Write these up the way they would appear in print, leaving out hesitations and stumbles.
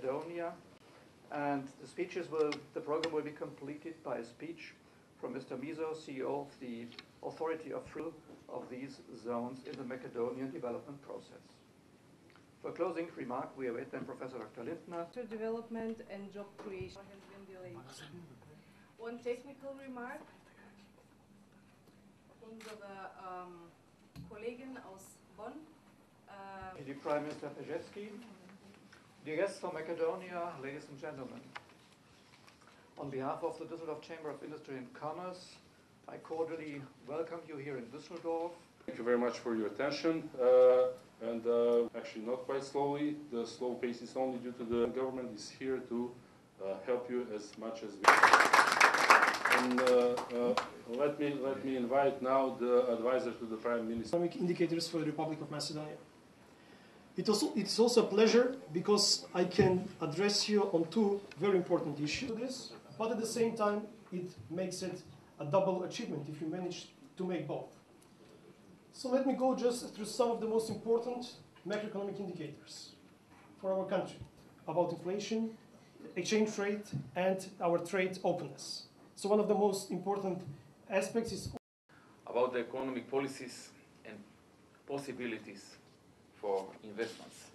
Macedonia. And the program will be completed by a speech from Mr. Mizo, CEO of the Authority of these zones in the Macedonian development process. For closing remark, we await then Professor Dr. Lindner. Development and job creation has been delayed. One technical remark. Unsere Kollegin aus Bonn. The Prime Minister Pejetski. Dear guests from Macedonia, ladies and gentlemen, on behalf of the Düsseldorf Chamber of Industry and Commerce, I cordially welcome you here in Düsseldorf. Thank you very much for your attention. Actually not quite slowly. The slow pace is only due to the government is here to help you as much as we can. And let me invite now the advisor to the Prime Minister. Economic indicators for the Republic of Macedonia. It's also a pleasure because I can address you on two very important issues, but at the same time it makes it a double achievement if you manage to make both. So let me go just through some of the most important macroeconomic indicators for our country about inflation, exchange rate, and our trade openness. So one of the most important aspects is about the economic policies and possibilities for investments.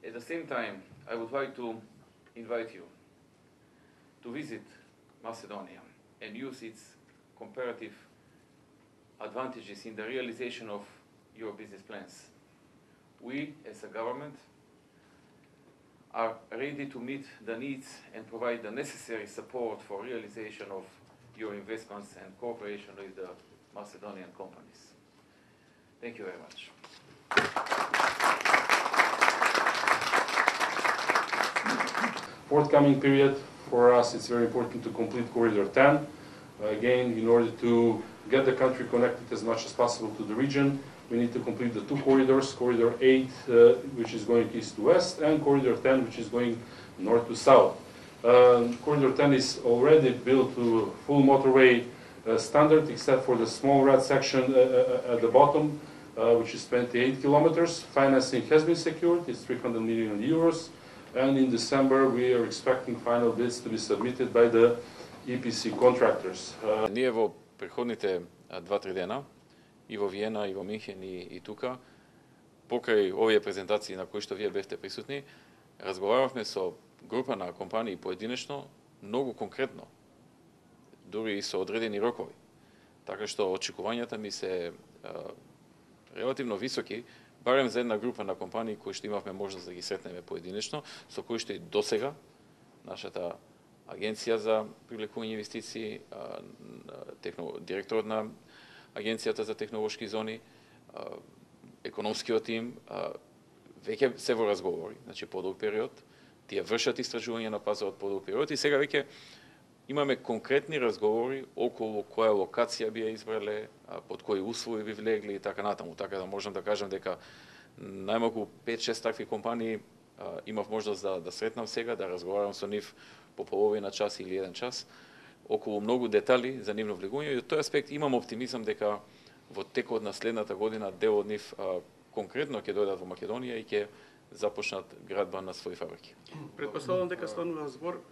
At the same time, I would like to invite you to visit Macedonia and use its comparative advantages in the realization of your business plans. We, as a government, are ready to meet the needs and provide the necessary support for realization of your investments and cooperation with the Macedonian companies. Thank you very much. Forthcoming period, for us it's very important to complete Corridor 10. Again, in order to get the country connected as much as possible to the region, we need to complete the two corridors, Corridor 8, which is going east to west, and Corridor 10, which is going north to south. Corridor 10 is already built to full motorway standard, except for the small red section at the bottom, which is 28 kilometers. Financing has been secured, it's 300 million euros, and in December we are expecting final bids to be submitted by the EPC contractors. Ние во преходните 2-3 дена, и во Виена, и во Минхен, и тука, покрај овие презентации на кои што вие бевте присутни, разговаравме со група на компании поединечно, многу конкретно, дури и со одредени рокови. Така што очекувањата ми се релативно високи, барем за една група на компании кои што имавме можност да ги сретнеме поединечно, со кои што и досега нашата Агенција за привлекување инвестиции, директорот на Агенцијата за технолошки зони, економскиот тим, веќе се во разговори, значи подолг период, тие вршат истражување на пазарот подолг период и сега веќе имаме конкретни разговори околу која локација би ја избрале, под кои услови би влегли и така натаму. Така да можам да кажам дека најмалку 5-6 такви компании имав можност да сретнам сега, да разговарам со нив по половина час или 1 час, околу многу детали за нивно влегување. И од тој аспект имам оптимизам дека во текот на следната година дел од нив конкретно ќе дојдат во Македонија и ќе започнат градба на своји фабрики. Предпоставувам дека станува збор